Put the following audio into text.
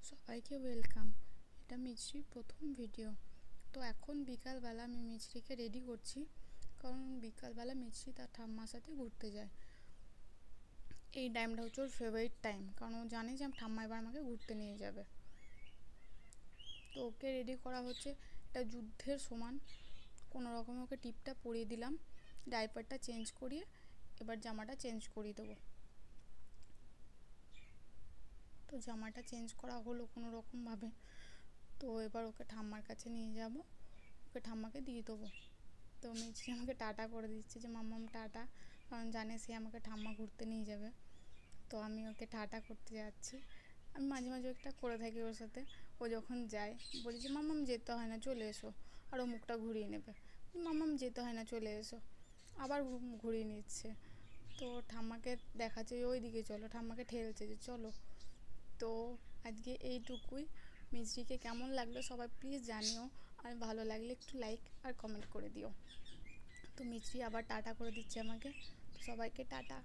সবাইকে ওয়েলকাম। এটা মিছরির প্রথম ভিডিও। তো এখন বিকালবেলা আমি মিছরিকে রেডি করছি, কারণ বিকালবেলা মিছরি তার ঠাম্মার সাথে ঘুরতে যায়। এই টাইমটা হচ্ছে ওর ফেভারিট টাইম, কারণ ও জানে যে ঠাম্মা এবার আমাকে ঘুরতে নিয়ে যাবে। তো ওকে রেডি করা হচ্ছে, এটা যুদ্ধের সমান। কোনো রকমে ওকে টিপটা পরিয়ে দিলাম, ডাইপারটা চেঞ্জ করিয়ে এবার জামাটা চেঞ্জ করিয়ে দেবো। তো জামাটা চেঞ্জ করা হলো কোনো রকমভাবে। তো এবার ওকে ঠাম্মার কাছে নিয়ে যাব, ওকে ঠাম্মাকে দিয়ে দেবো। তো মিছরি আমাকে টাটা করে দিচ্ছে যে মাম্মাম টাটা, কারণ জানে সে আমাকে ঠাম্মা ঘুরতে নিয়ে যাবে। তো আমি ওকে টাটা করতে যাচ্ছি। আমি মাঝে মাঝে একটা করে থাকি ওর সাথে। ও যখন যায় বলি যে মাম্মাম যেতে হয় না, চলে এসো, আর ও মুখটা ঘুরিয়ে নেবে। মাম্মাম যেতে হয় না, চলে এসো, আবার ঘুরিয়ে নিচ্ছে। তো ঠাম্মাকে দেখাচ্ছে ওই দিকে চলো, ঠাম্মাকে ঠেলছে যে চলো। তো আজকে এইটুকুই। মিছরিকে কেমন লাগলো সবাই প্লিজ জানিও, আর ভালো লাগলে একটু লাইক আর কমেন্ট করে দিও। তো মিছরি আবার টাটা করে দিচ্ছে আমাকে। তো সবাইকে টাটা।